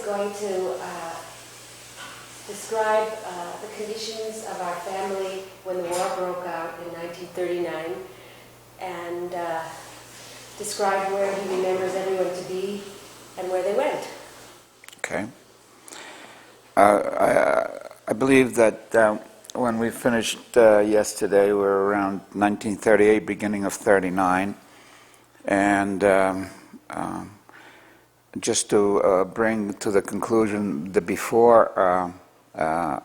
going to describe the conditions of our family when the war broke out in 1939 and describe where he remembers everyone to be and where they went. Okay. I believe that when we finished yesterday, we were around 1938, beginning of 39, and just to bring to the conclusion the before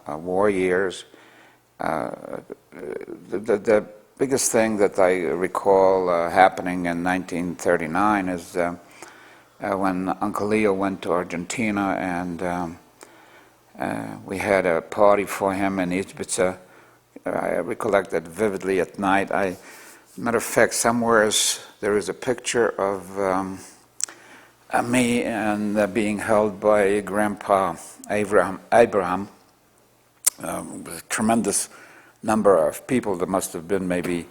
war years, the biggest thing that I recall happening in 1939 is when Uncle Leo went to Argentina, and we had a party for him in Izbica. I recollect that vividly at night. Matter of fact, somewhere there is a picture of me and being held by Grandpa Abraham. A tremendous number of people. There must have been maybe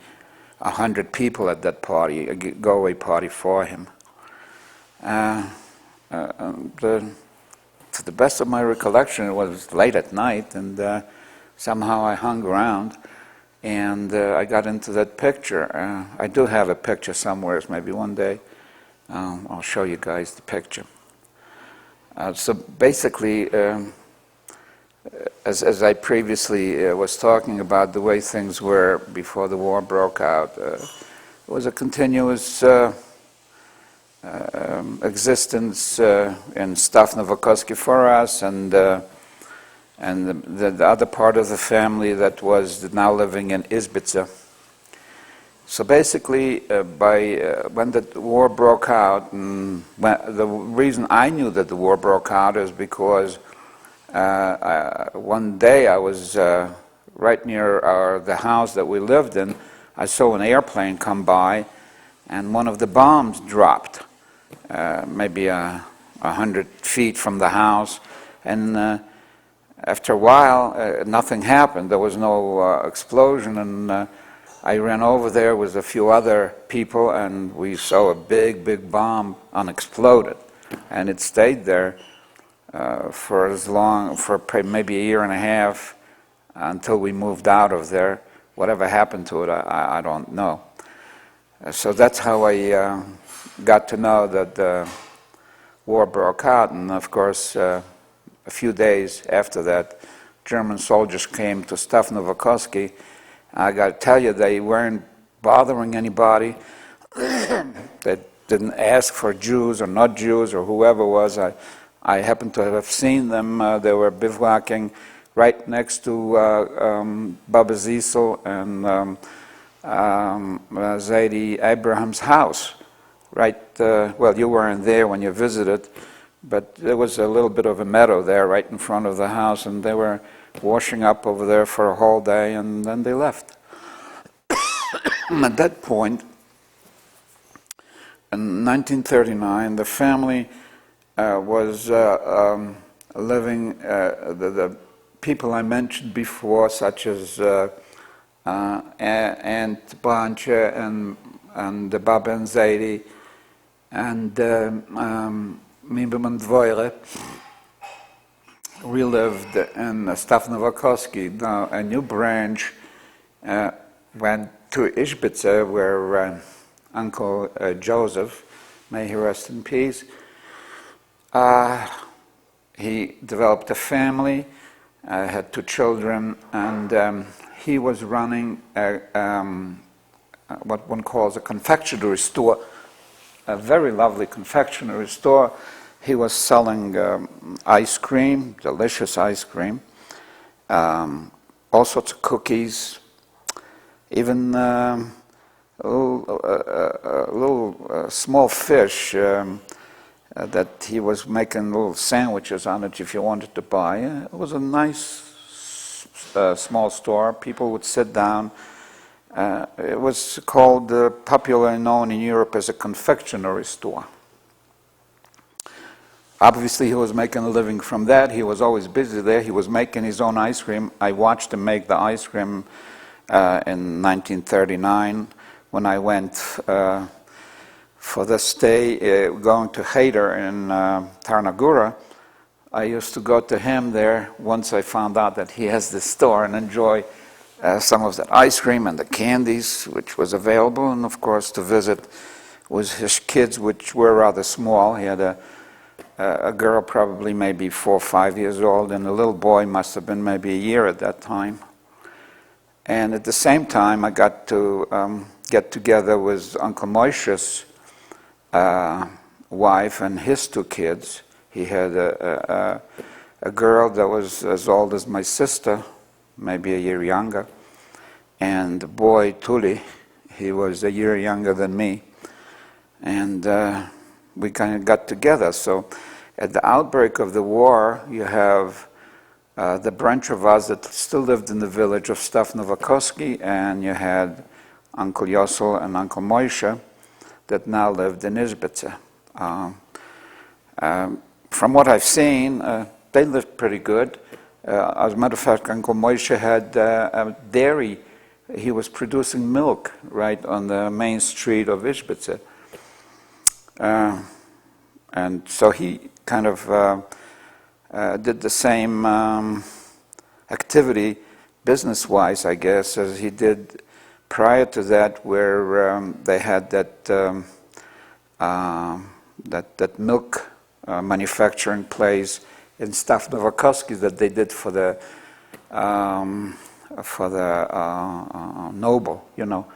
100 people at that party, a go-away party for him. To the best of my recollection, it was late at night, and somehow I hung around, and I got into that picture. I do have a picture somewhere, maybe one day. I'll show you guys the picture. So basically, as I previously was talking about the way things were before the war broke out, it was a continuous existence in Stav Novokoski for us, and the other part of the family that was now living in Izbica. So basically, when the war broke out, and the reason I knew that the war broke out is because one day I was right near the house that we lived in. I saw an airplane come by, and one of the bombs dropped, maybe 100 feet from the house, and after a while, nothing happened. There was no explosion, and I ran over there with a few other people, and we saw a big bomb unexploded, and it stayed there for maybe a year and a half until we moved out of there. Whatever happened to it, I don't know. So that's how I got to know that the war broke out, and of course, a few days after that, German soldiers came to Stav Novokoski. I got to tell you, they weren't bothering anybody. They didn't ask for Jews or not Jews or whoever was. I happened to have seen them. They were bivouacking right next to Baba Zisel and Zaidi Abraham's house. Right, well, you weren't there when you visited, but there was a little bit of a meadow there right in front of the house, and they were washing up over there for a whole day, and then they left. At that point, in 1939, the family was living, the people I mentioned before, such as Aunt Blanche and Baba and Zaidi, and Mibam Dvoire, we lived in Stav Novokoski. Now a new branch went to Izbica, where Uncle Joseph, may he rest in peace, he developed a family, had 2 children, and he was running what one calls a confectionery store, a very lovely confectionery store. He was selling ice cream, delicious ice cream, all sorts of cookies, even a little small fish that he was making little sandwiches on it if you wanted to buy. It was a nice small store. People would sit down. It was called, popularly known in Europe as a confectionery store. Obviously, he was making a living from that. He was always busy there. He was making his own ice cream. I watched him make the ice cream in 1939 when I went for the stay going to Cheder in Tarnagura. I used to go to him there once I found out that he has this store and enjoy some of that ice cream and the candies which was available, and of course to visit with his kids, which were rather small. He had a girl probably maybe 4 or 5 years old, and a little boy must have been maybe a year at that time. And at the same time, I got to get together with Uncle Moshe's wife and his 2 kids. He had a girl that was as old as my sister, maybe a year younger, and the boy, Tuli, he was a year younger than me. And we kind of got together. So at the outbreak of the war, you have the branch of us that still lived in the village of Stav Novakoski, and you had Uncle Yosel and Uncle Moshe that now lived in Izbice. From what I've seen, they lived pretty good. As a matter of fact, Uncle Moshe had a dairy. He was producing milk right on the main street of Izbice. And so he kind of did the same activity, business-wise, I guess, as he did prior to that, where they had that milk manufacturing place in Stav Novakoski that they did for the noble, you know.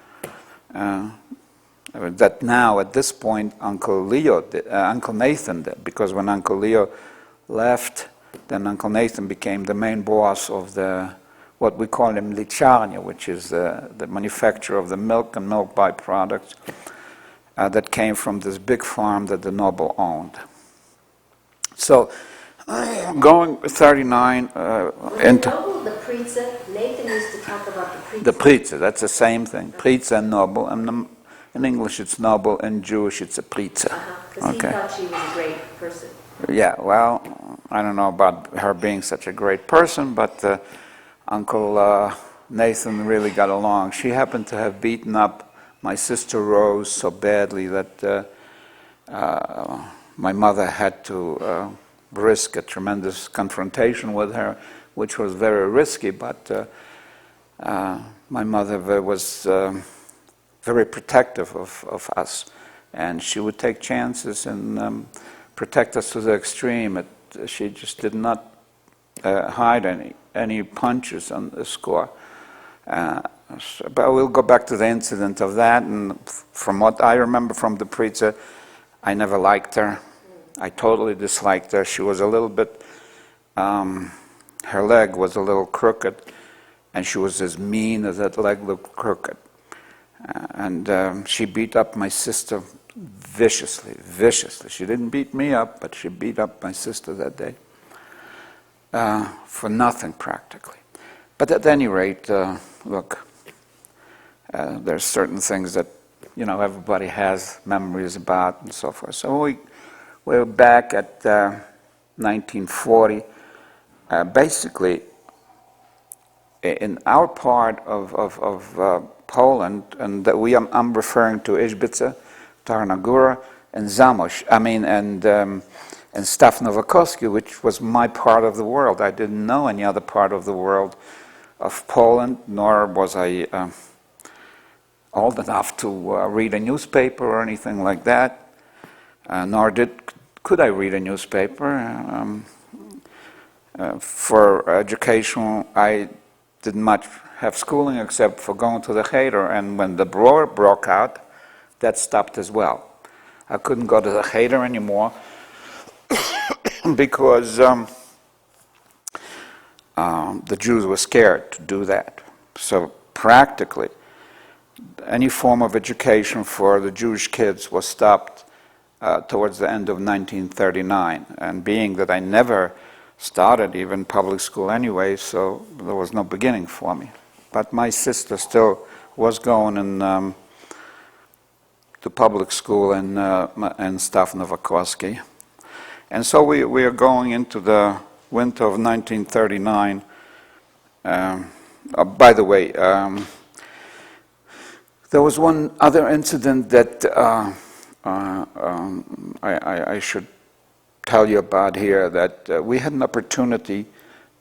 That now, at this point, Uncle Nathan did, because when Uncle Leo left, then Uncle Nathan became the main boss of what we call him Licharnia, which is the manufacturer of the milk and milk byproducts that came from this big farm that the noble owned. So, going 39 into... The Pritza, Nathan used to talk about the Pritza. The Pritza, that's the same thing. Pritza and noble, and in English it's noble, in Jewish it's a Pritza. Because he thought she was a great person. Yeah, well, I don't know about her being such a great person, but Uncle Nathan really got along. She happened to have beaten up my sister Rose so badly that my mother had to risk a tremendous confrontation with her, which was very risky, but my mother was very protective of us, and she would take chances and protect us to the extreme. She just did not hide any punches on the score. But we'll go back to the incident of that, and from what I remember from the Pritza, I never liked her. I totally disliked her. She was a little bit, her leg was a little crooked, and she was as mean as that leg looked crooked. And she beat up my sister viciously. She didn't beat me up, but she beat up my sister that day. For nothing, practically. But at any rate, look, there's certain things that, you know, everybody has memories about and so forth. So we're back at 1940. Basically, in our part of Poland, and I'm referring to Izbice, Tarnagura, and Zamość, and Stav Novakoski, which was my part of the world. I didn't know any other part of the world of Poland, nor was I old enough to read a newspaper or anything like that, nor could I read a newspaper. For education, I didn't much have schooling except for going to the Cheder, and when the war broke out, that stopped as well. I couldn't go to the Cheder anymore because the Jews were scared to do that. So practically, any form of education for the Jewish kids was stopped towards the end of 1939. And being that I never started even public school anyway, so there was no beginning for me. But my sister still was going in to public school in Stav Novakoski. And so we are going into the winter of 1939. By the way, there was one other incident that I should tell you about here that we had an opportunity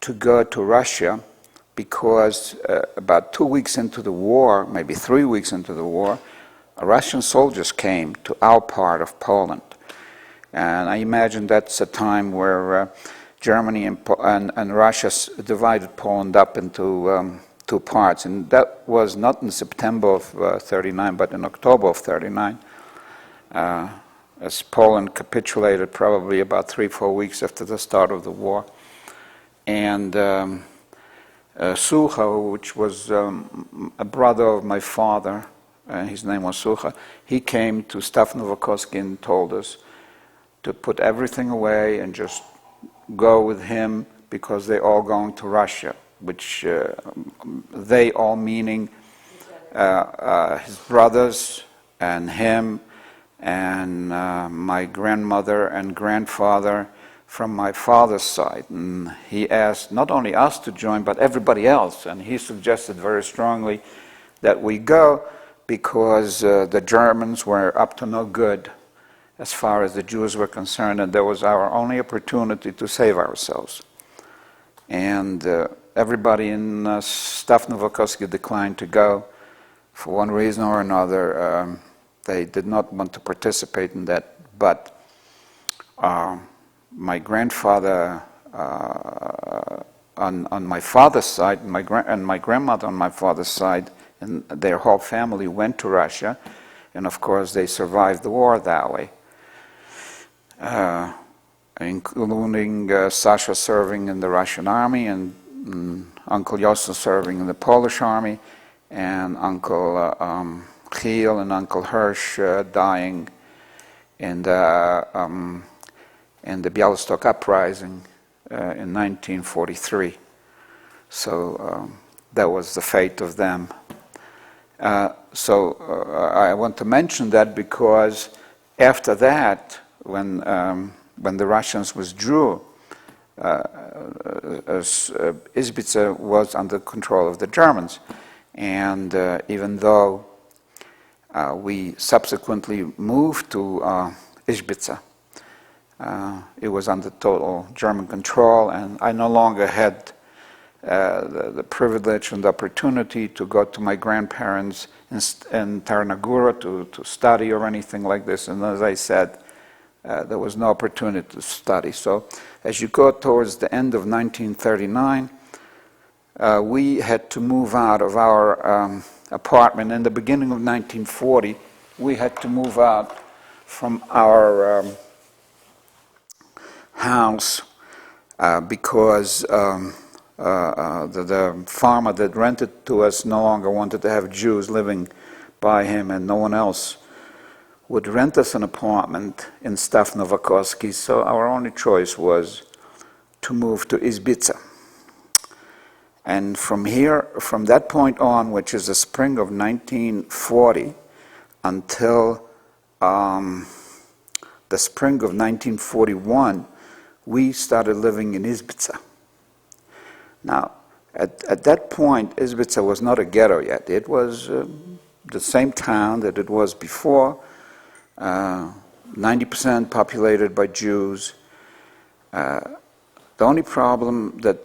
to go to Russia because about 2 weeks into the war, maybe 3 weeks into the war, Russian soldiers came to our part of Poland. And I imagine that's a time where Germany and Russia divided Poland up into two parts. And that was not in September of 39, but in October of 39. As Poland capitulated probably about 3-4 weeks after the start of the war. And Sucha, which was a brother of my father, his name was Sucha, he came to Stav Novokoski and told us to put everything away and just go with him because they're all going to Russia, which they all meaning his brothers and him and my grandmother and grandfather from my father's side. And he asked not only us to join, but everybody else. And he suggested very strongly that we go because the Germans were up to no good as far as the Jews were concerned, and that was our only opportunity to save ourselves. And everybody in Stav Novokoski declined to go for one reason or another. They did not want to participate in that, but my grandfather on my father's side and my grandmother on my father's side, and their whole family went to Russia, and of course they survived the war that way, including Sasha serving in the Russian army and Uncle Yosef serving in the Polish army, and Uncle Chiel and Uncle Hirsch dying in the Bialystok uprising in 1943. So that was the fate of them. I want to mention that because after that, when the Russians withdrew, Izbica was under control of the Germans, and even though we subsequently moved to Izbica, it was under total German control, and I no longer had the privilege and the opportunity to go to my grandparents in Tarnagura to study or anything like this. And as I said, there was no opportunity to study. So as you go towards the end of 1939, we had to move out of our apartment. In the beginning of 1940, we had to move out from our house because the farmer that rented to us no longer wanted to have Jews living by him, and no one else would rent us an apartment in Stav Novokoski, so our only choice was to move to Izbica. And from that point on, which is the spring of 1940, until the spring of 1941, we started living in Izbica. Now, at that point, Izbica was not a ghetto yet. It was the same town that it was before, 90% populated by Jews. The only problem the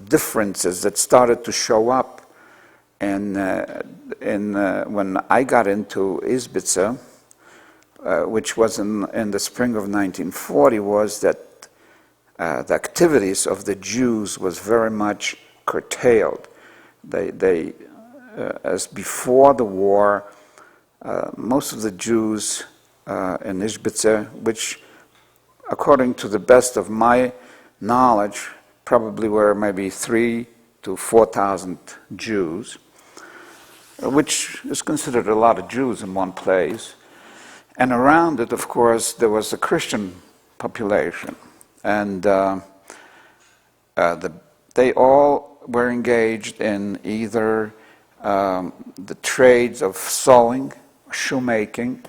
differences that started to show up when I got into Izbica, which was in the spring of 1940, was that the activities of the Jews was very much curtailed. They as before the war, most of the Jews in Izbica, which according to the best of my knowledge, probably were maybe 3,000 to 4,000 Jews, which is considered a lot of Jews in one place. And around it, of course, there was a Christian population. And they all were engaged in either the trades of sewing, shoemaking,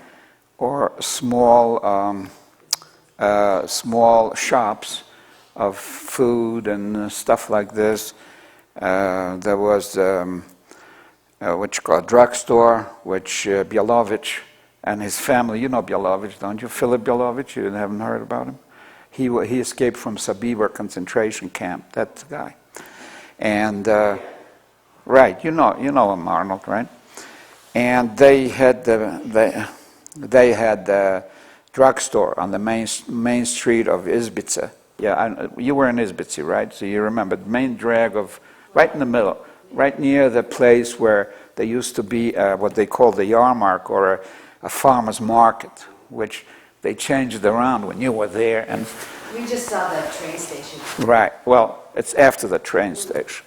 or small shops of food and stuff like this. There was what you call a drugstore, which Bielovich and his family, you know Bielovich, don't you? Philip Bielovich, you haven't heard about him? He escaped from Sobibor concentration camp. That's the guy. And right, you know him, Arnold, right? And they had the drugstore on the main street of Izbice. Yeah, you were in Izbice, right? So you remember the main drag of right in the middle, right near the place where there used to be what they call the Yarmark, or a farmer's market, which they changed around when you were there. And We just saw the train station. right, well, it's after the train station.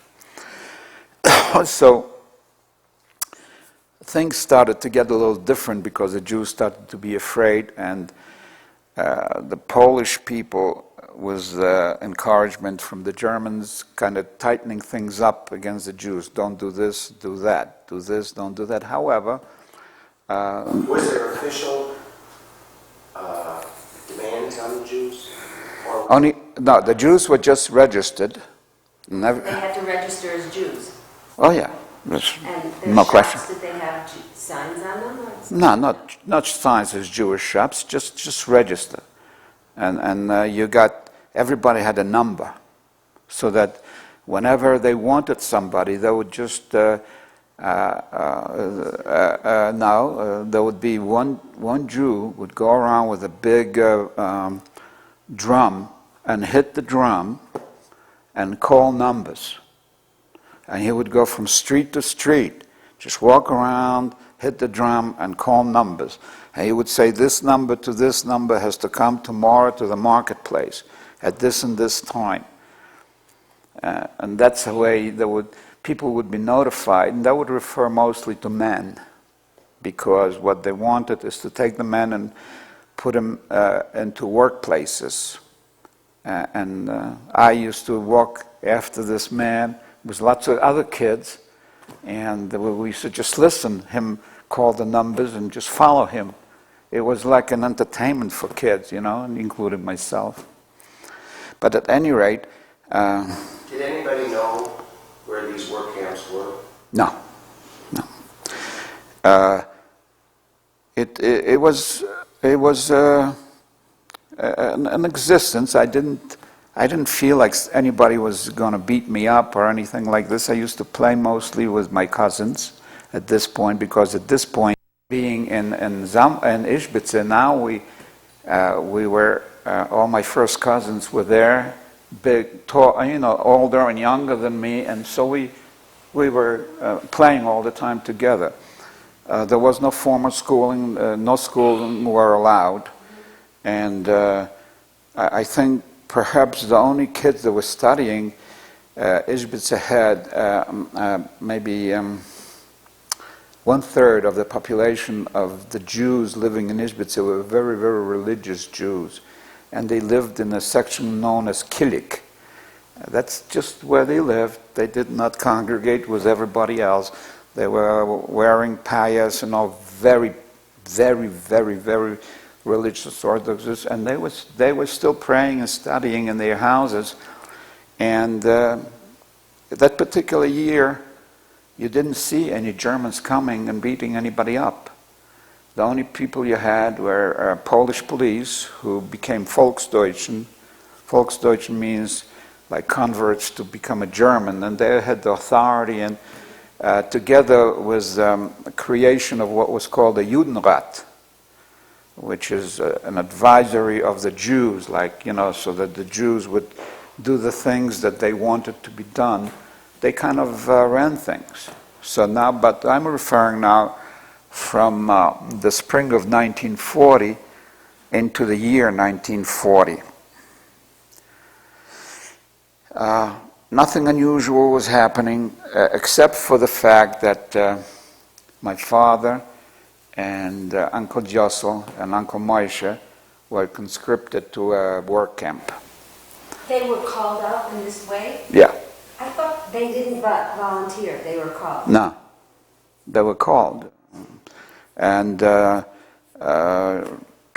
So things started to get a little different because the Jews started to be afraid, and the Polish people, with encouragement from the Germans, kind of tightening things up against the Jews. Don't do this, do that. Do this, don't do that. However, was there official demands on the Jews? no, the Jews were just registered. Never, They had to register as Jews. oh yeah, there's And their no shops, question. did they have signs on them? Or No, not signs as Jewish shops, just register. And you got, everybody had a number, so that whenever they wanted somebody, they would just, there would be one Jew would go around with a big drum and hit the drum and call numbers. And he would go from street to street, just walk around, hit the drum, and call numbers. And he would say, this number to this number has to come tomorrow to the marketplace at this and this time. And that's the way people would be notified, and that would refer mostly to men, because what they wanted is to take the men and put them into workplaces. I used to walk after this man with lots of other kids, and we used to just listen, him call the numbers and just follow him. It was like an entertainment for kids, including myself. But at any rate... did anybody know where these work camps were? No. It was an existence. I didn't feel like anybody was going to beat me up or anything like this. I used to play mostly with my cousins at this point, because at this point, being in Izbice, now we were, all my first cousins were there, big, tall, older and younger than me, and so we were playing all the time together. There was no formal schooling, no schooling were allowed, and I think perhaps the only kids that were studying, Izbice had maybe 1/3 of the population of the Jews living in Izbice were very, very religious Jews, and they lived in a section known as Kilik. That's just where they lived. They did not congregate with everybody else. They were wearing payas and all, very, very, very, very religious Orthodox, and they were still praying and studying in their houses. And that particular year, you didn't see any Germans coming and beating anybody up. The only people you had were Polish police, who became Volksdeutschen. Volksdeutschen means like converts to become a German, and they had the authority, and together with the creation of what was called the Judenrat, which is an advisory of the Jews, so that the Jews would do the things that they wanted to be done. They kind of ran things. So now, but I'm referring now from the spring of 1940 into the year 1940. Nothing unusual was happening, except for the fact that my father and Uncle Josel and Uncle Moshe were conscripted to a work camp. They were called out in this way? Yeah. I thought they didn't volunteer, they were called. No, they were called. And there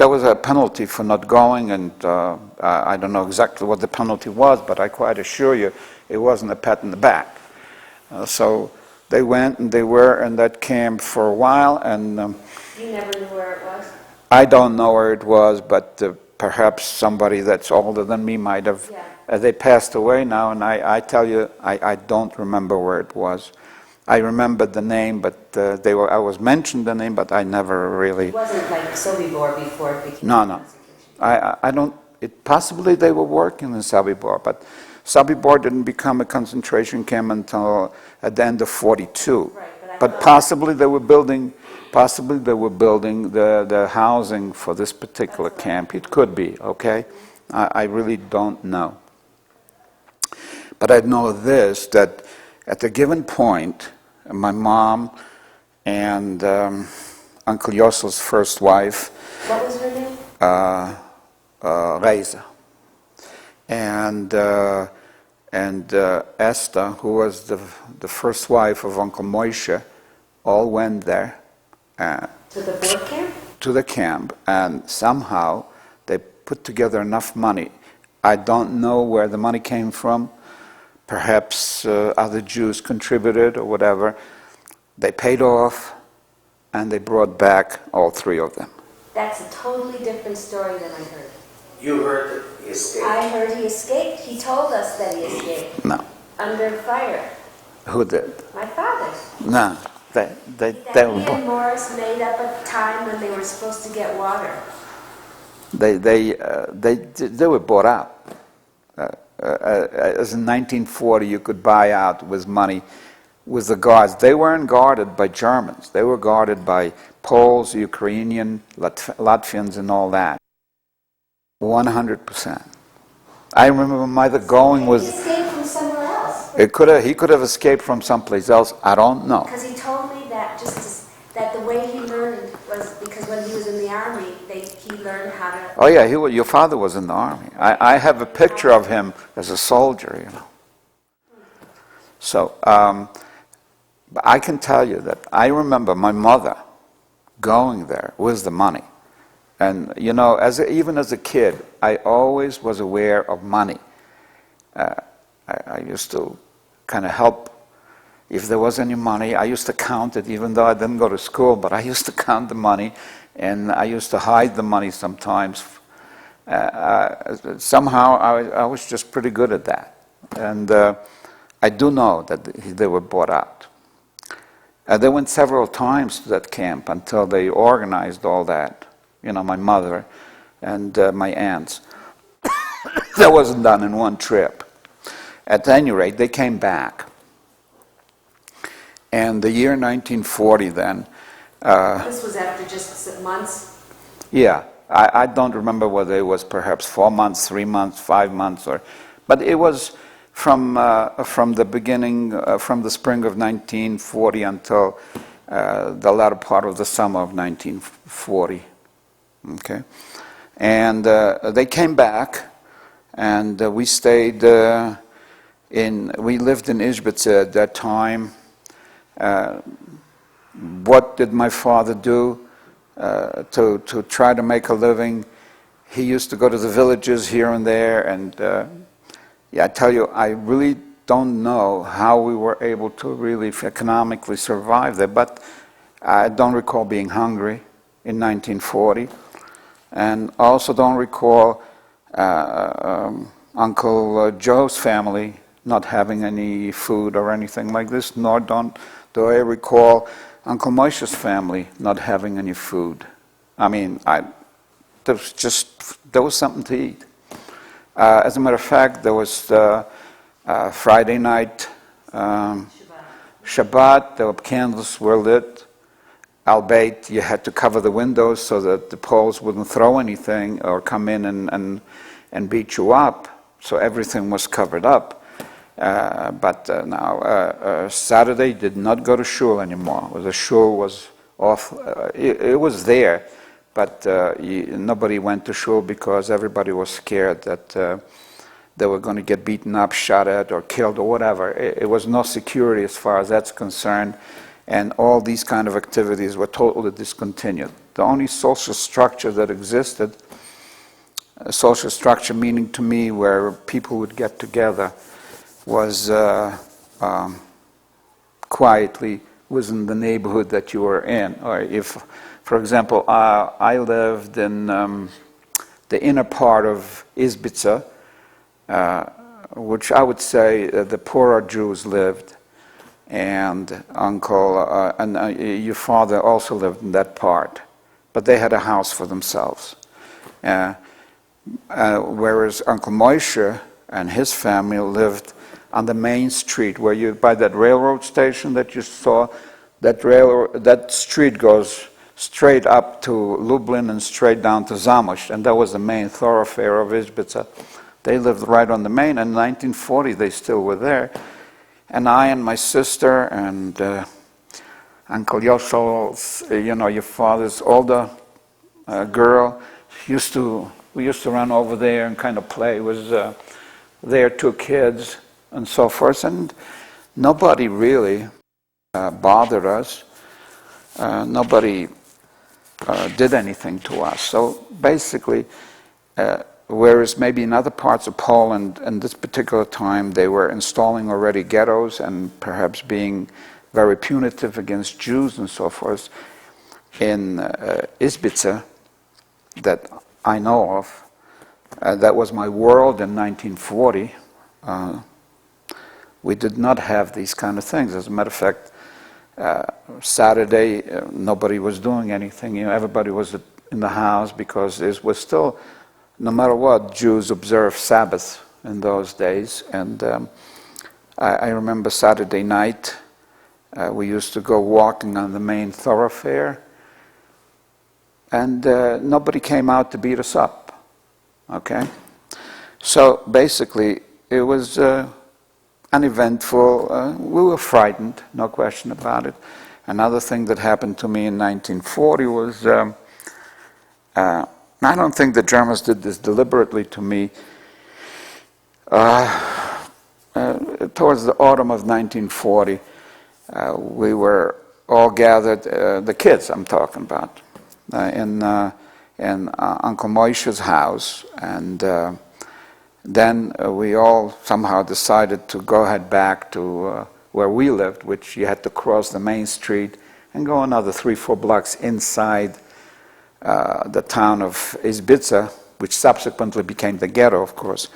was a penalty for not going, and I don't know exactly what the penalty was, but I quite assure you it wasn't a pat in the back. So they went, and they were in that camp for a while, and You never knew where it was? I don't know where it was, but perhaps somebody that's older than me might have. Yeah. They passed away now, and I tell you, I don't remember where it was. I remembered the name, but I was mentioned the name, but I never really. It wasn't like Sobibor before it became No, a no. concentration. I don't. It possibly they were working in Sobibor, but Sobibor didn't become a concentration camp until at the end of '42. Right, But possibly they were building. Possibly they were building the housing for this particular camp. It could be. Okay, I really don't know. But I know this, that at a given point, my mom and Uncle Yossel's first wife, What was her name? Reisa, and Esther, who was the first wife of Uncle Moshe, all went there To the board camp? to the camp, and somehow they put together enough money. I don't know where the money came from. Perhaps other Jews contributed or whatever. They paid off, and they brought back all three of them. That's a totally different story than I heard. You heard that he escaped? I heard he escaped. He told us that he escaped. No. Under fire. Who did? My father. No. They That were he and Morris made up a time when they were supposed to get water. they were bought out. As in 1940, you could buy out with money with the guards. They weren't guarded by Germans. They were guarded by Poles, Ukrainian, Latvians, and all that. 100%. I remember my mother going He with. escaped from somewhere else. He could have escaped from someplace else. I don't know. Because he told me that that the way he learned was because when he was in the army, he learned how to. Oh yeah, your father was in the army. I have a picture of him as a soldier, you know. So but I can tell you that I remember my mother going there with the money, and you know, even as a kid, I always was aware of money. I used to kind of help. If there was any money, I used to count it, even though I didn't go to school, but I used to count the money, and I used to hide the money sometimes. Somehow, I was just pretty good at that. And I do know that they were bought out. They went several times to that camp until they organized all that. You know, my mother and my aunts. That wasn't done in one trip. At any rate, they came back. And the year 1940 then. This was after just months? Yeah. I don't remember whether it was perhaps 4 months, 3 months, 5 months, but it was from the beginning, from the spring of 1940 until the latter part of the summer of 1940. Okay. And they came back, and we stayed we lived in Izhbitz at that time. What did my father do to try to make a living? He used to go to the villages here and there, and I tell you, I really don't know how we were able to really economically survive there, but I don't recall being hungry in 1940, and also don't recall Uncle Joe's family not having any food or anything like this, nor do I recall Uncle Moshe's family not having any food. I mean, there was something to eat. As a matter of fact, there was Friday night, Shabbat, the candles were lit, albeit you had to cover the windows so that the Poles wouldn't throw anything or come in and beat you up, so everything was covered up. But now Saturday did not go to shul anymore. The shul was off. It was there, but nobody went to shul because everybody was scared that they were going to get beaten up, shot at, or killed, or whatever. It was no security as far as that's concerned, and all these kind of activities were totally discontinued. The only social structure that existed, a social structure meaning to me where people would get together, was quietly within the neighborhood that you were in. Or if, for example, I lived in the inner part of Izbica, which I would say the poorer Jews lived, and your father also lived in that part, but they had a house for themselves. Whereas Uncle Moshe and his family lived on the main street, where you, by that railroad station that you saw, that street goes straight up to Lublin and straight down to Zamość, and that was the main thoroughfare of Izbica. They lived right on the main, and in 1940 they still were there. And I and my sister and Uncle Yossel's, your father's older girl, we used to run over there and kind of play with their two kids and so forth, and nobody really bothered us. Nobody did anything to us. So basically, whereas maybe in other parts of Poland, in this particular time, they were installing already ghettos and perhaps being very punitive against Jews and so forth, in Izbica, that I know of, that was my world in 1940, we did not have these kind of things. As a matter of fact, Saturday, nobody was doing anything. Everybody was in the house, because it was still, no matter what, Jews observed Sabbath in those days. And I remember Saturday night, we used to go walking on the main thoroughfare, and nobody came out to beat us up. Okay? So basically, it was uneventful. We were frightened, no question about it. Another thing that happened to me in 1940 was, I don't think the Germans did this deliberately to me. Towards the autumn of 1940, we were all gathered, the kids I'm talking about, in Uncle Moshe's house, and then we all somehow decided to go ahead back to where we lived, which you had to cross the main street and go another 3-4 blocks inside the town of Izbica, which subsequently became the ghetto, of course.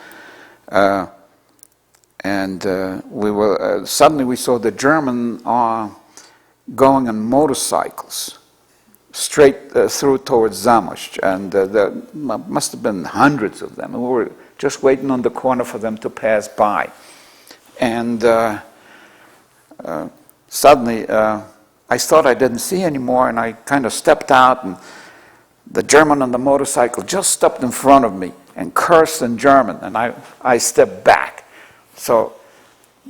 And we were suddenly we saw the German going on motorcycles straight through towards Zamość, and there must have been hundreds of them. We were just waiting on the corner for them to pass by. And suddenly, I thought I didn't see anymore, and I kind of stepped out, and the German on the motorcycle just stepped in front of me and cursed in German, and I stepped back. So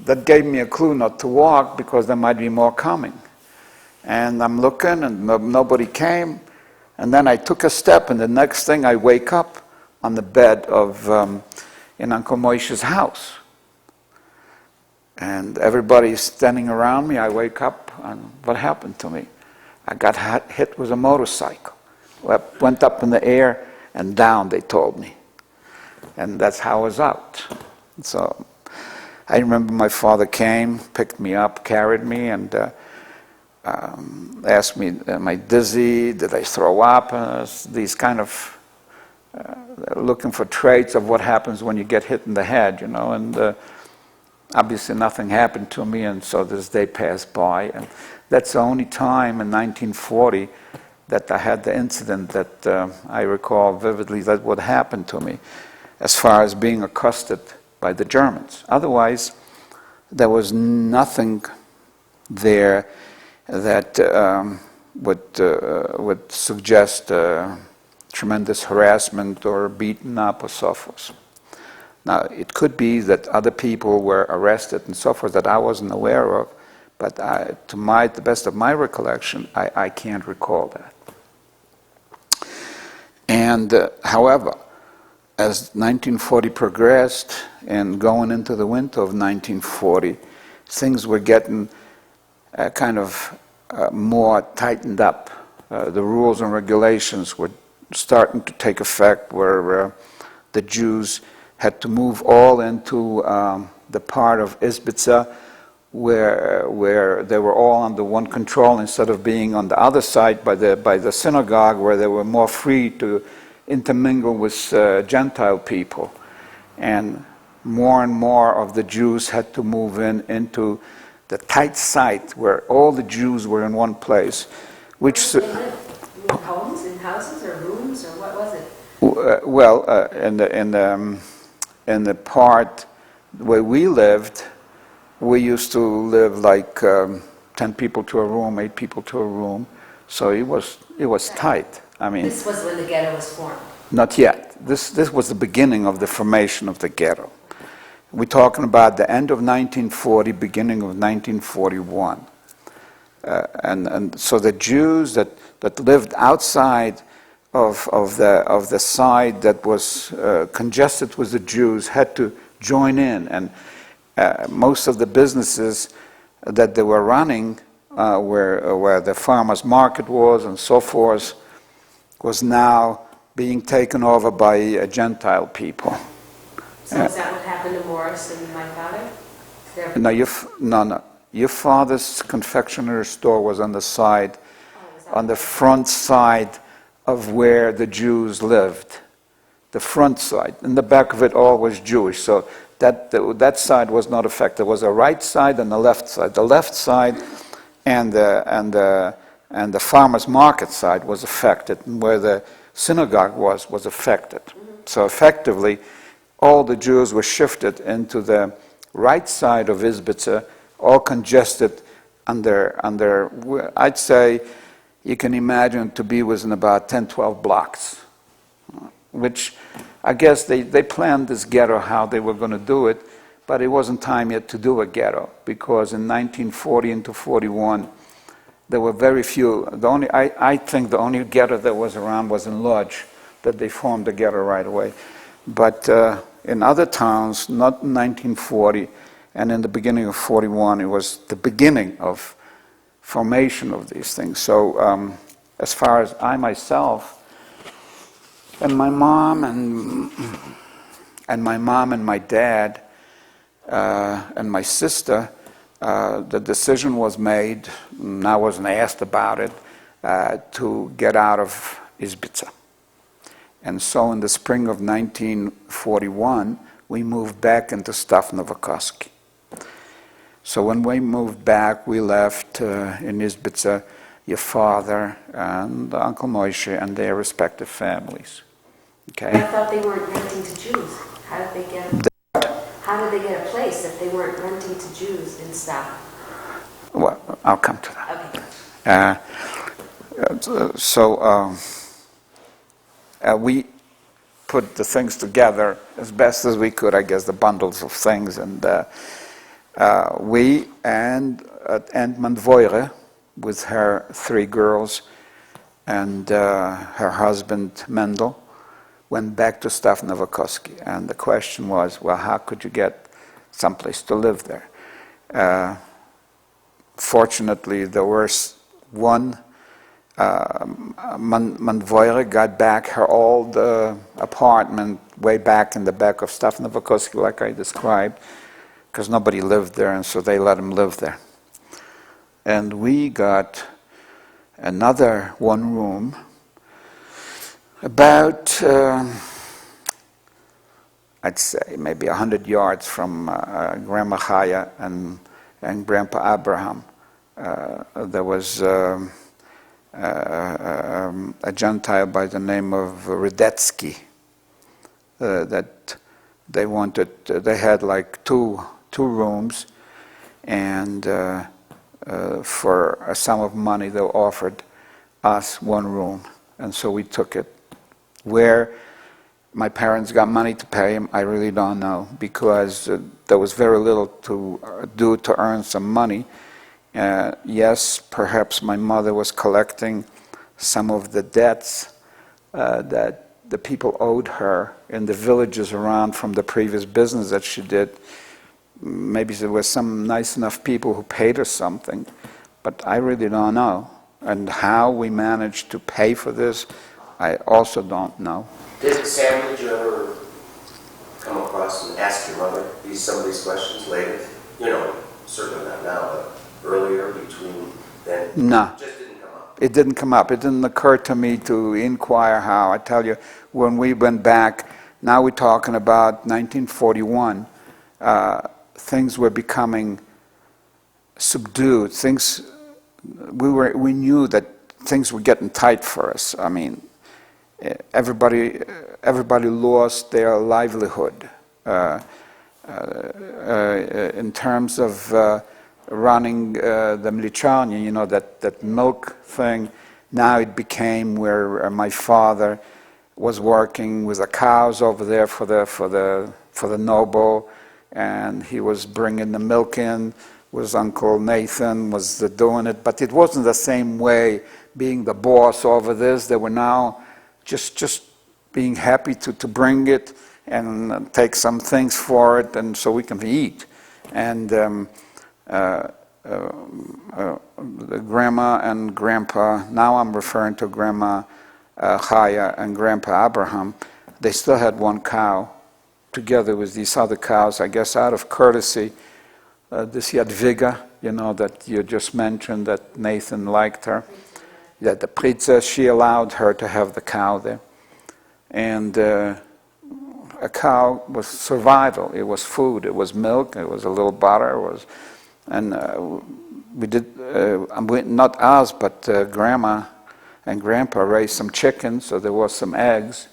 that gave me a clue not to walk, because there might be more coming. And I'm looking, and nobody came, and then I took a step, and the next thing I wake up on the bed of in Uncle Moshe's house. And everybody's standing around me. I wake up, and what happened to me? I got hit with a motorcycle. Went up in the air and down, they told me. And that's how I was out. So I remember my father came, picked me up, carried me, and asked me, am I dizzy? Did I throw up? These kind of looking for traits of what happens when you get hit in the head, and obviously nothing happened to me, and so this day passed by, and that's the only time in 1940 that I had the incident that I recall vividly that would happen to me, as far as being accosted by the Germans. Otherwise, there was nothing there that would suggest tremendous harassment or beaten up or so forth. Now, it could be that other people were arrested and so forth that I wasn't aware of, but to the best of my recollection, I can't recall that. And however, as 1940 progressed and going into the winter of 1940, things were getting kind of more tightened up. The rules and regulations were starting to take effect, where the Jews had to move all into the part of Izbica where they were all under one control, instead of being on the other side by the synagogue, where they were more free to intermingle with Gentile people. And more of the Jews had to move into the tight site where all the Jews were in one place, which... Did they live? In homes, in houses, or rooms, or what was it? In the part where we lived, we used to live like 10 people to a room, 8 people to a room. So it was tight. I mean, This was when the ghetto was formed. not yet. This was the beginning of the formation of the ghetto. We're talking about the end of 1940, beginning of 1941. And so the Jews that lived outside of the side that was congested with the Jews had to join in. And most of the businesses that they were running, where the farmers market was and so forth, was now being taken over by Gentile people. So is that what happened to Morris and my father? No. Your father's confectionery store was on the side, on the front side of where the Jews lived. The front side. In the back of it all was Jewish. So that side was not affected. There was a right side and a left side. The left side and the farmers market side was affected, and where the synagogue was affected. So effectively, all the Jews were shifted into the right side of Izbica, all congested under I'd say you can imagine to be within about 10, 12 blocks, which I guess they planned this ghetto how they were going to do it, but it wasn't time yet to do a ghetto, because in 1940 into 41, there were very few. I think the only ghetto that was around was in Lodz, that they formed a ghetto right away. But in other towns, not in 1940, and in the beginning of 41, it was the beginning of formation of these things. So as far as I myself, and my mom and my dad and my sister, the decision was made, and I wasn't asked about it, to get out of Izbica. And so in the spring of 1941, we moved back into Stav Novokoski. So when we moved back, we left in Izbica your father and Uncle Moshe and their respective families. Okay? I thought they weren't renting to Jews. How did they get a place if they weren't renting to Jews in Stav? Well, I'll come to that. Okay. So we put the things together as best as we could, I guess, the bundles of things, and we and Mandvoire, with her 3 girls and her husband Mendel, went back to Stav Novokoski. And the question was, well, how could you get someplace to live there? Fortunately, there was one. Mandvoire got back her old apartment way back in the back of Stav Novokoski, like I described, because nobody lived there, and so they let him live there. And we got another 1 room about, I'd say, maybe 100 yards from Grandma Chaya and Grandpa Abraham. There was a Gentile by the name of Radetsky that they wanted. They had like two rooms, and for a sum of money they offered us 1 room, and so we took it. Where my parents got money to pay him, I really don't know, because there was very little to do to earn some money. Yes, perhaps my mother was collecting some of the debts that the people owed her in the villages around from the previous business that she did. Maybe there were some nice enough people who paid her something, but I really don't know. And how we managed to pay for this, I also don't know. Sam, did you ever come across and ask your mother some of these questions later? You know, certainly not now, but earlier, between then? No. Just didn't come up. It didn't come up. It didn't occur to me to inquire how. I tell you, when we went back, now we're talking about 1941, things were becoming subdued. We knew that things were getting tight for us. I mean, everybody lost their livelihood in terms of running the mličarня, you know, that milk thing. Now it became where my father was working with the cows over there for the noble, and he was bringing the milk in. Was Uncle Nathan was doing it, but it wasn't the same way. Being the boss over this, they were now just being happy to bring it and take some things for it, and so we can eat. And the grandma and grandpa, now I'm referring to Grandma Chaya and Grandpa Abraham, they still had one cow together with these other cows, I guess out of courtesy. This Jadwiga, you know, that you just mentioned, that Nathan liked her. That the Pritza, she allowed her to have the cow there. And a cow was survival. It was food. It was milk. It was a little butter. We did, not us, but Grandma and Grandpa raised some chickens, so there was some eggs.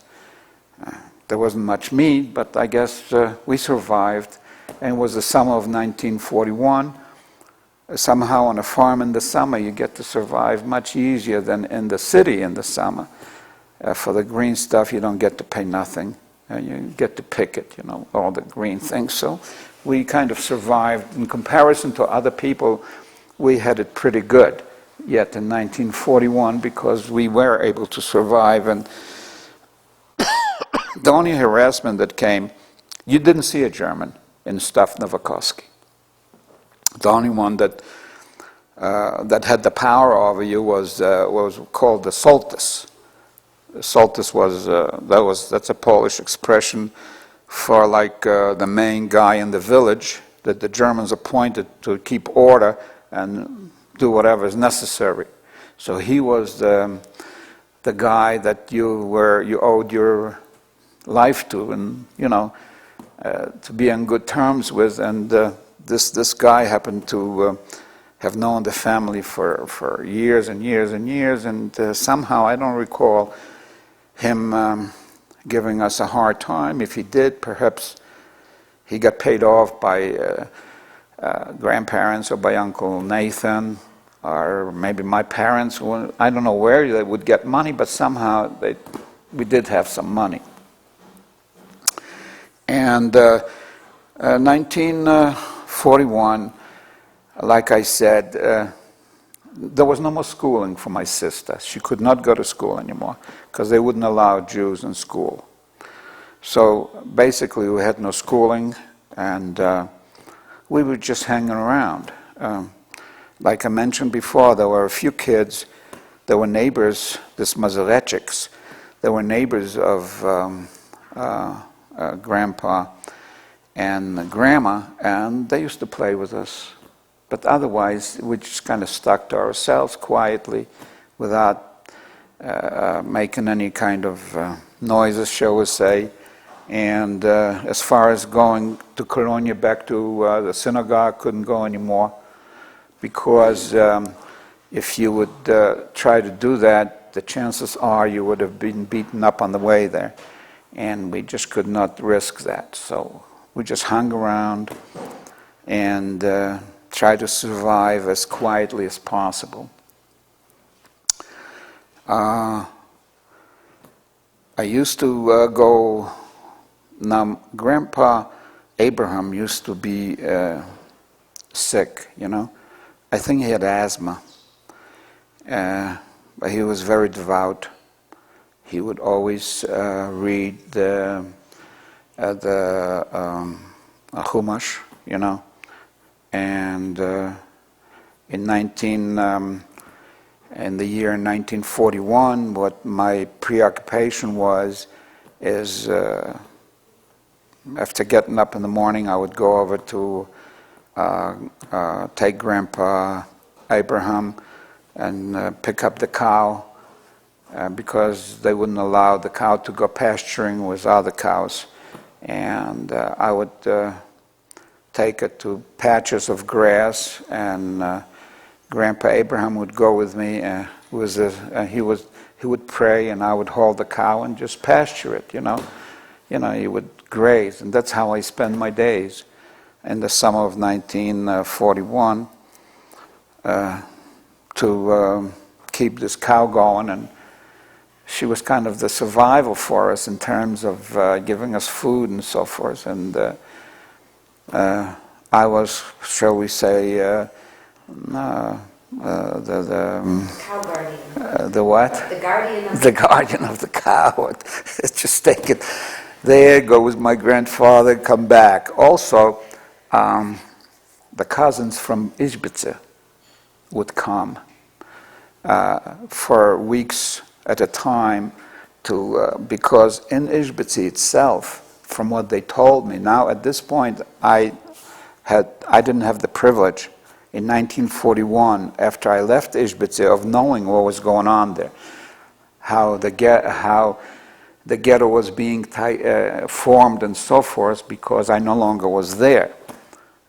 There wasn't much meat, but I guess we survived. And it was the summer of 1941. Somehow on a farm in the summer, you get to survive much easier than in the city in the summer. For the green stuff, you don't get to pay nothing. You get to pick it, you know, all the green things. So we kind of survived. In comparison to other people, we had it pretty good. Yet in 1941, because we were able to survive, and the only harassment that came, you didn't see a German in Stav Novakovsky. The only one that had the power over you was called the Soltys. Soltys that's a Polish expression for like the main guy in the village that the Germans appointed to keep order and do whatever is necessary. So he was the guy that you owed your life to, and you know, to be on good terms with. And this guy happened to have known the family for years and years and years, and somehow I don't recall him giving us a hard time. If he did, perhaps he got paid off by grandparents or by Uncle Nathan, or maybe my parents. I don't know where they would get money, but somehow we did have some money. And 1941, like I said, there was no more schooling for my sister. She could not go to school anymore because they wouldn't allow Jews in school. So basically we had no schooling, and we were just hanging around. Like I mentioned before, there were a few kids, there were neighbors, this Mazarechiks, they were neighbors of Grandpa and Grandma, and they used to play with us. But otherwise, we just kind of stuck to ourselves quietly without making any kind of noises, shall we say. And as far as going to Kolonia, back to the synagogue, couldn't go anymore, because if you would try to do that, the chances are you would have been beaten up on the way there. And we just could not risk that. So we just hung around and tried to survive as quietly as possible. I used to go. Now, Grandpa Abraham used to be sick, you know. I think he had asthma. But he was very devout. He would always read the Chumash, you know. And in the year 1941, what my preoccupation is after getting up in the morning, I would go over to take Grandpa Abraham and pick up the cow because they wouldn't allow the cow to go pasturing with other cows. And I would take it to patches of grass, and Grandpa Abraham would go with me. He would pray, and I would hold the cow and just pasture it. He would graze, and that's how I spend my days. In the summer of 1941, to keep this cow going, and she was kind of the survival for us in terms of giving us food and so forth. And I was, shall we say, the Cow guardian. the what? The guardian of The guardian of the cow. Just take it. There, go with my grandfather, come back. Also, the cousins from Izhbitzer would come for weeks at a time because in Izhbitzer itself, from what they told me, now at this point I didn't have the privilege in 1941, after I left Izhbitzer, of knowing what was going on there, how the ghetto was being formed and so forth, because I no longer was there.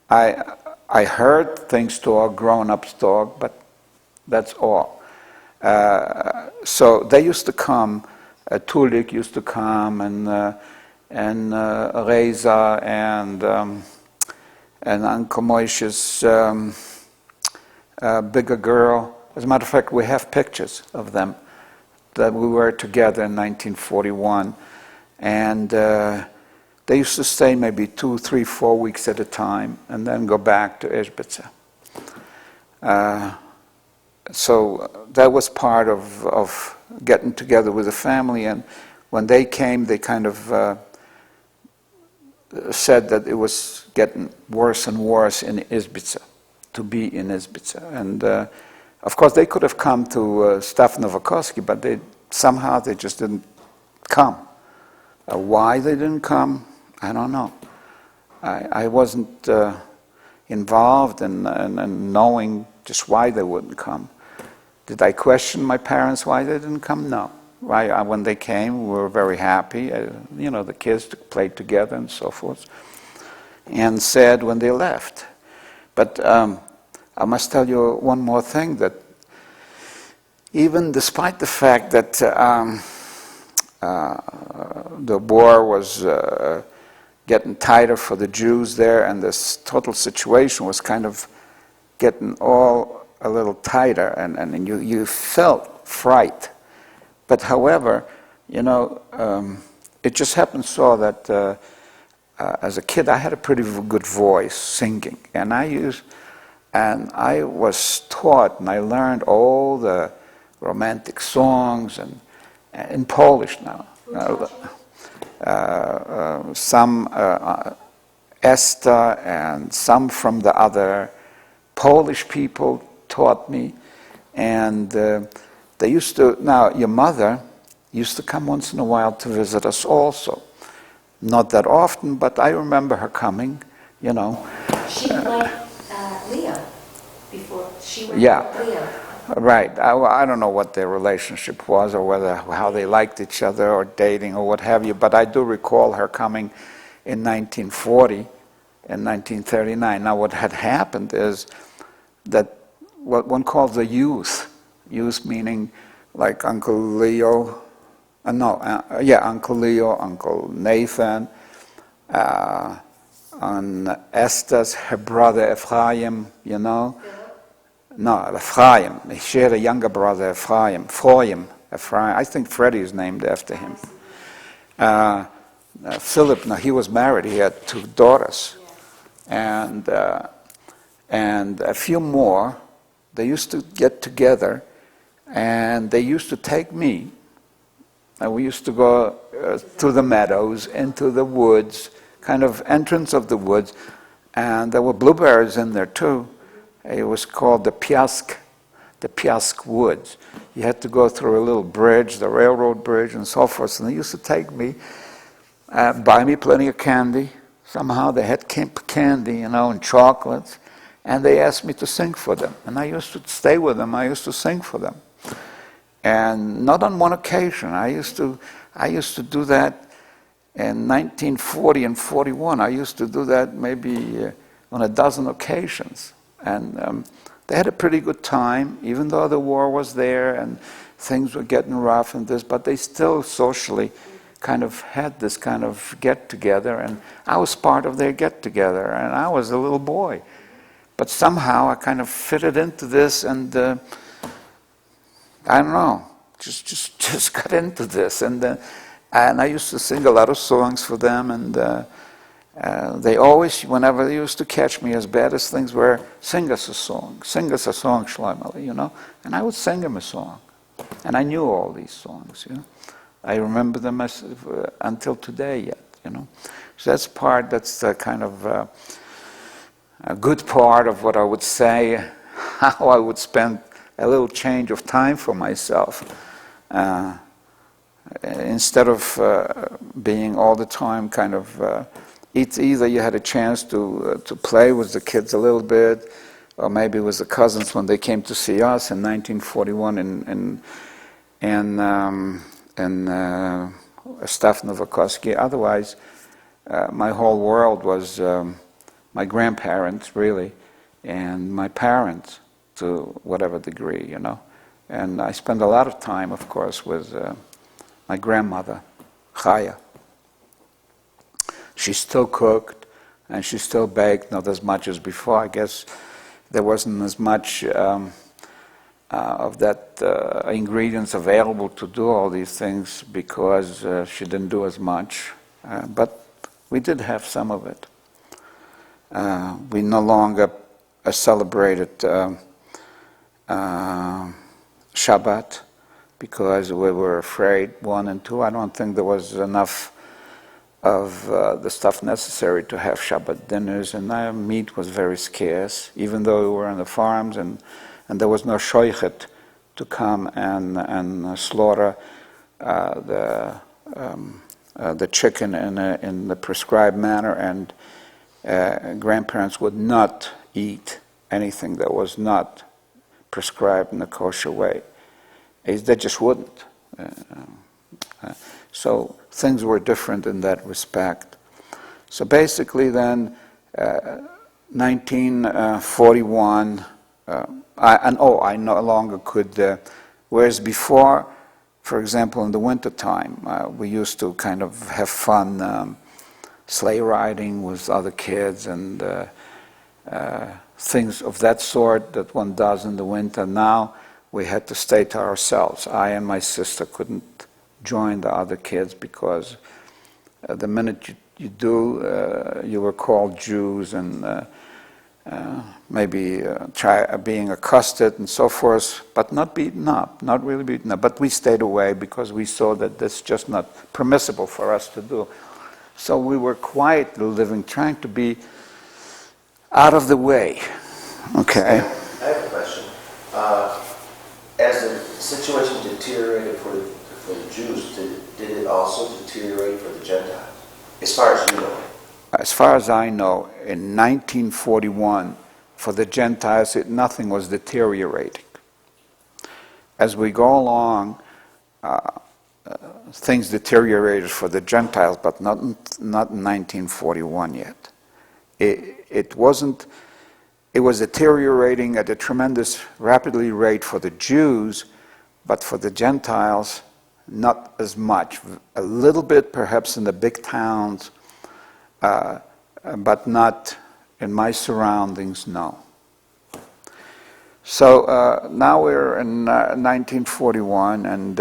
I heard things talk, grown-ups talk, but that's all. So they used to come, Tulik used to come, and Reza, and Uncle Moshe's bigger girl. As a matter of fact, we have pictures of them that we were together in 1941, and they used to stay maybe 2, 3, 4 weeks at a time, and then go back to Izhbitzer. So that was part of getting together with the family, and when they came, they kind of said that it was getting worse and worse in Izhbitzer, to be in Izhbitzer. And of course, they could have come to Staff Novokoski, but somehow they just didn't come. Why they didn't come, I don't know. I wasn't involved in knowing just why they wouldn't come. Did I question my parents why they didn't come? No. When they came, we were very happy. The kids played together and so forth. And sad when they left. But I must tell you one more thing, that even despite the fact that the war was getting tighter for the Jews there, and this total situation was kind of getting all a little tighter, and you felt fright. But however, it just happened so that as a kid I had a pretty good voice singing, and I was taught, and I learned all the romantic songs, and in Polish now. Some Esther, and some from the other Polish people taught me, and they used to. Now, your mother used to come once in a while to visit us also. Not that often, but I remember her coming, She liked Leo before she went Yeah. with Leo. Right. I don't know what their relationship was, or how they liked each other, or dating, or what have you, but I do recall her coming in 1940 and 1939. Now, what had happened is that what one calls the youth meaning like Uncle Leo, Uncle Leo, Uncle Nathan, and Esther's, her brother Ephraim, No, Ephraim. She had a younger brother, Ephraim. I think Freddie is named after him. Philip, now he was married. He had 2 daughters, and a few more. They used to get together, and they used to take me, and we used to go to the meadows, into the woods, kind of entrance of the woods, and there were blueberries in there too. It was called the Piask Woods. You had to go through a little bridge, the railroad bridge, and so forth. And they used to take me, buy me plenty of candy. Somehow they had candy, and chocolates. and they asked me to sing for them. And I used to stay with them, I used to sing for them. And not on one occasion, I used to do that in 1940 and 41. I used to do that maybe on a dozen occasions. And they had a pretty good time, even though the war was there and things were getting rough and this, but they still socially kind of had this kind of get-together, and I was part of their get-together, and I was a little boy. But somehow I kind of fitted into this, and I don't know, just got into this. And I used to sing a lot of songs for them, and they always, whenever they used to catch me as bad as things were, sing us a song, Shloimeh, you know, and I would sing them a song. And I knew all these songs, you know. I remember them until today yet, you know. So that's the kind of a good part of what I would say, how I would spend a little change of time for myself. Instead of being all the time kind of, either you had a chance to play with the kids a little bit, or maybe with the cousins when they came to see us in 1941 in Staff Novokoski. Otherwise, my whole world was my grandparents, really, and my parents to whatever degree, you know. And I spent a lot of time, of course, with my grandmother, Chaya. She still cooked, and she still baked, not as much as before. I guess there wasn't as much of that ingredients available to do all these things because she didn't do as much. But we did have some of it. We no longer celebrated Shabbat because we were afraid, 1 and 2. I don't think there was enough of the stuff necessary to have Shabbat dinners, and meat was very scarce, even though we were on the farms, and there was no shoichet to come and slaughter the chicken in the prescribed manner, and grandparents would not eat anything that was not prescribed in a kosher way. They just wouldn't. So things were different in that respect. So basically then, 1941, I no longer could, whereas before, for example, in the wintertime, we used to kind of have fun sleigh riding with other kids and things of that sort that one does in the winter. Now we had to stay to ourselves. I and my sister couldn't join the other kids because the minute you do, you were called Jews and maybe try being accosted and so forth, but not beaten up, not really beaten up. But we stayed away because we saw that that's just not permissible for us to do. So we were quietly living, trying to be out of the way. Okay. I have a question. As the situation deteriorated for the Jews, did it also deteriorate for the Gentiles? As far as you know. As far as I know, in 1941, for the Gentiles, nothing was deteriorating. As we go along, things deteriorated for the Gentiles, but not in 1941 yet. It wasn't. It was deteriorating at a tremendous, rapidly rate for the Jews, but for the Gentiles, not as much. A little bit, perhaps, in the big towns, but not in my surroundings, no. So now we're in 1941, and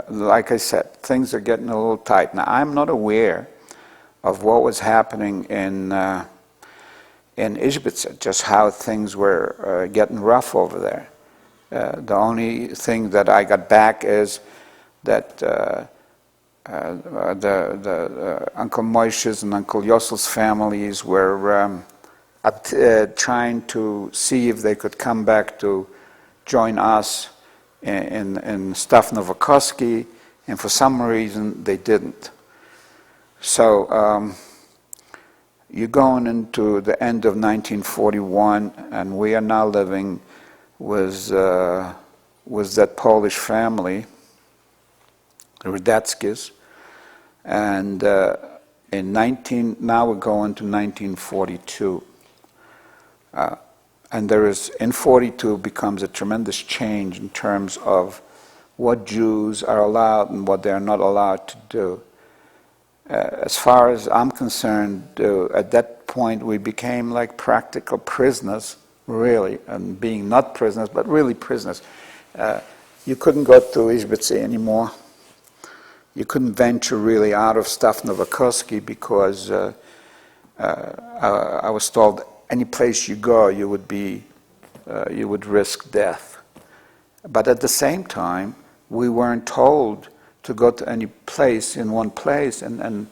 like I said, things are getting a little tight. Now, I'm not aware of what was happening in Ishbitzer, just how things were getting rough over there. The only thing that I got back is that the Uncle Moshe's and Uncle Yossel's families were trying to see if they could come back to join us in Staff Novokoski, and for some reason they didn't. So you're going into the end of 1941, and we are now living with that Polish family, the Radetzkis, and now we're going to 1942. And in 42 becomes a tremendous change in terms of what Jews are allowed and what they're not allowed to do. As far as I'm concerned, at that point we became like practical prisoners, really, and being not prisoners, but really prisoners. You couldn't go to Izhbitze anymore. You couldn't venture really out of Stav Novokoski because I was told any place you go, you would risk death. But at the same time, we weren't told to go to any place in one place and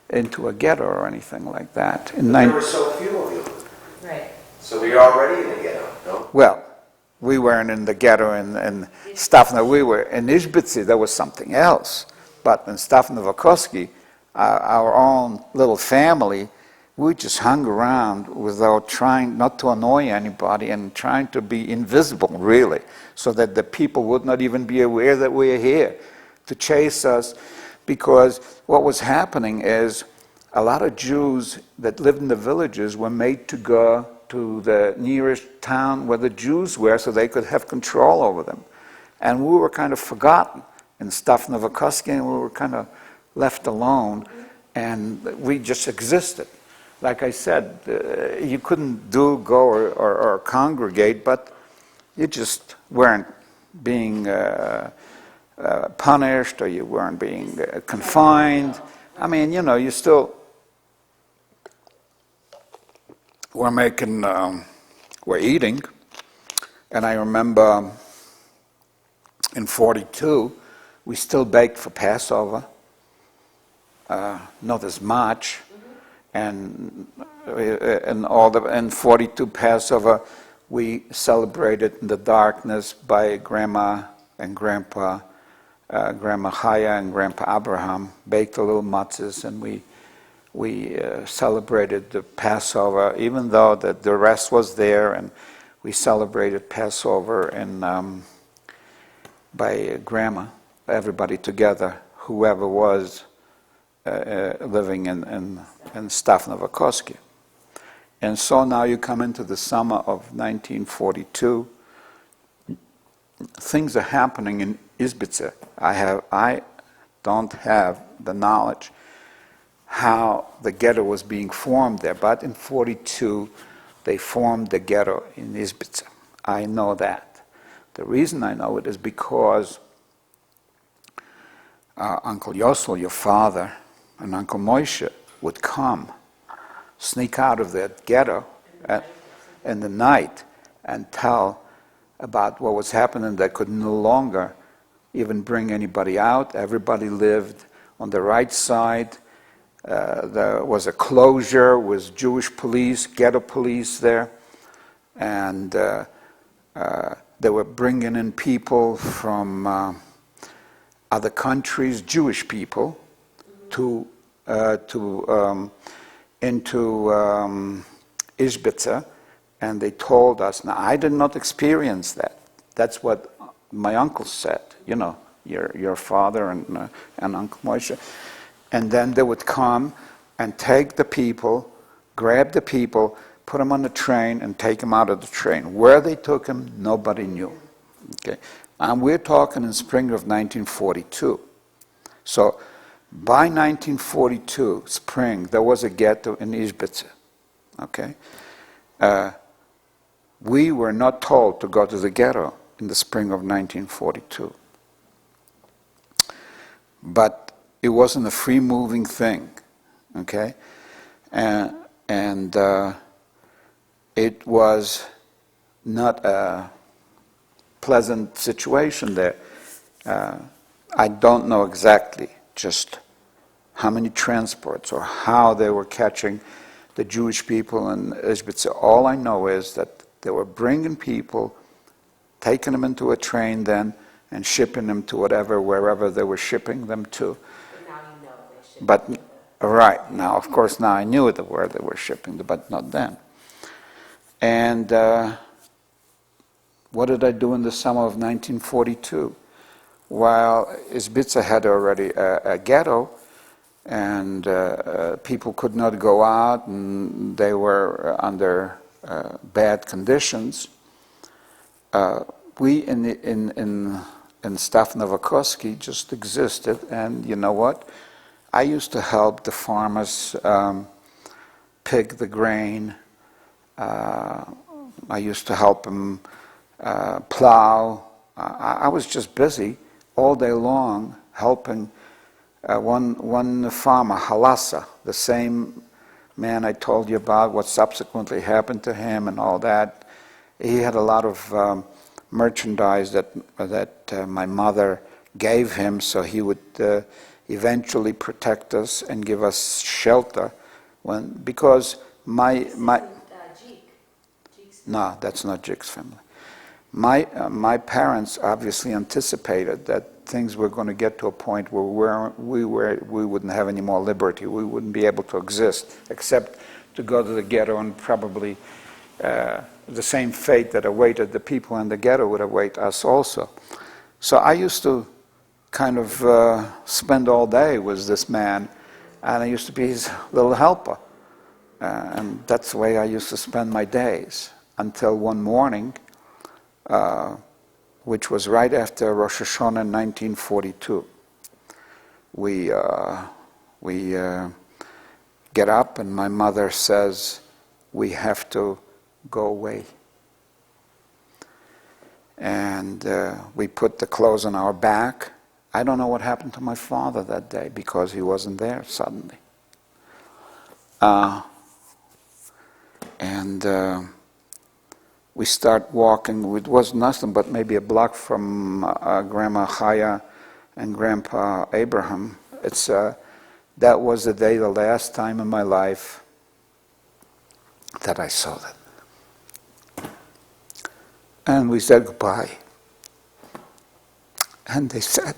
into a ghetto or anything like that. There were so few of you. Right. So we were already in the ghetto, no? Well, we weren't in the ghetto in Stav. We were in Izhbitze. There was something else. But in Stav Novokoski, our own little family, we just hung around without trying not to annoy anybody and trying to be invisible, really, so that the people would not even be aware that we are here to chase us. Because what was happening is a lot of Jews that lived in the villages were made to go to the nearest town where the Jews were so they could have control over them. And we were kind of forgotten in Stav Novokoski, and we were kind of left alone, and we just existed. Like I said, you couldn't go or congregate, but you just weren't being punished, or you weren't being confined. I mean, you still were eating. And I remember in 42, we still baked for Passover, not as much. And in 42 Passover, we celebrated in the darkness by Grandma and Grandpa, Grandma Chaya and Grandpa Abraham baked a little matzahs, and we celebrated the Passover, even though the rest was there, and we celebrated Passover by Grandma, everybody together, whoever was living in Stav Novokoski. And so now you come into the summer of 1942. Things are happening in Izhbitze. I don't have the knowledge how the ghetto was being formed there, but in 42 they formed the ghetto in Izhbitze. I know that. The reason I know it is because Uncle Yosel, your father, and Uncle Moshe would come, sneak out of that ghetto in the night and tell about what was happening. They could no longer even bring anybody out. Everybody lived on the right side. There was a closure with Jewish police, ghetto police there, and they were bringing in people from other countries, Jewish people, into Izhbitze, and they told us. Now, I did not experience that. That's what my uncle said. Your father and Uncle Moshe, and then they would come and take the people, grab the people, put them on the train, and take them out of the train. Where they took them, nobody knew. Okay, and we're talking in spring of 1942. So, by 1942, spring, there was a ghetto in Izhbitze. Okay? We were not told to go to the ghetto in the spring of 1942. But it wasn't a free-moving thing. Okay? And it was not a pleasant situation there. I don't know exactly just how many transports or how they were catching the Jewish people in Izhbitze. All I know is that they were bringing people, taking them into a train then, and shipping them to wherever they were shipping them to. But now you know they should. But Right. Now, of course, now I knew where they were shipping, but not then. And what did I do in the summer of 1942? While Izbica had already a ghetto, and people could not go out, and they were under bad conditions, we in Stav Novokoski just existed, and you know what? I used to help the farmers pick the grain. I used to help them plow. I was just busy all day long helping one farmer, Halassa, the same man I told you about, what subsequently happened to him and all that. He had a lot of merchandise that my mother gave him, so he would eventually protect us and give us shelter because my no, that's not Jig's family. My parents obviously anticipated that things were going to get to a point where we wouldn't have any more liberty. We wouldn't be able to exist except to go to the ghetto, and probably the same fate that awaited the people in the ghetto would await us also. So I used to kind of spend all day with this man, and I used to be his little helper. And that's the way I used to spend my days until one morning, which was right after Rosh Hashanah in 1942. We get up, and my mother says, "We have to go away." And we put the clothes on our back. I don't know what happened to my father that day because he wasn't there suddenly. We start walking. It was nothing but maybe a block from Grandma Chaya and Grandpa Abraham. That was the day, the last time in my life that I saw them. And we said goodbye. And they said,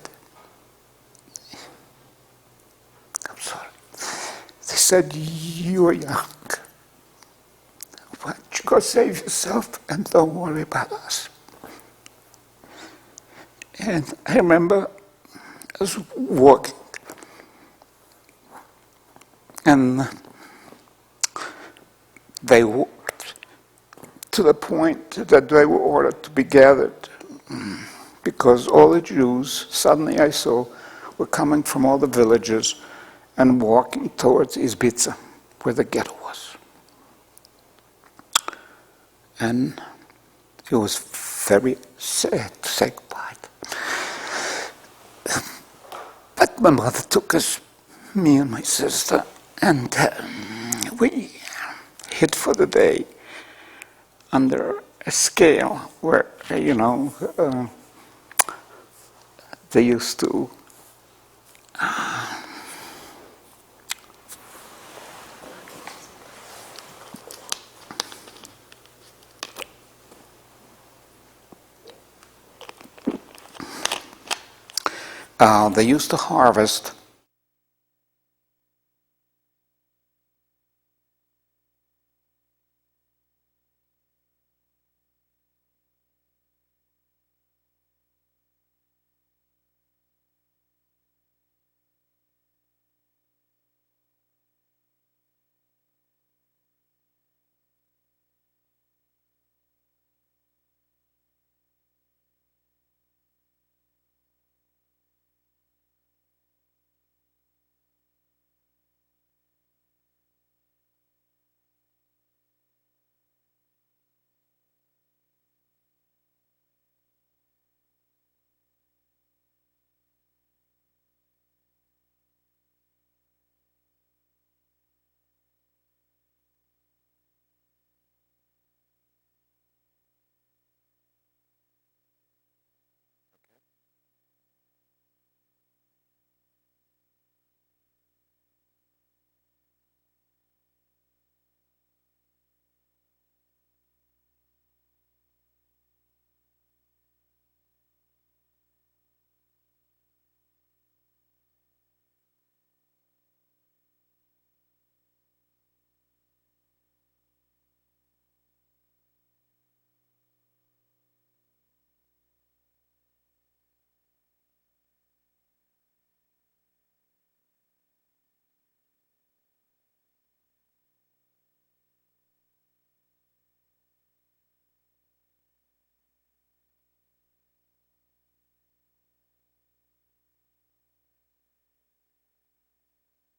I'm sorry. They said, "You are young. Why don't you go save yourself and don't worry about us?" And I remember I was walking, and they walked to the point that they were ordered to be gathered, because all the Jews, suddenly I saw, were coming from all the villages and walking towards Izbica, where the ghetto was. And it was very sad to say goodbye. But my mother took us, me and my sister, and we hid for the day under a scale where, they used to harvest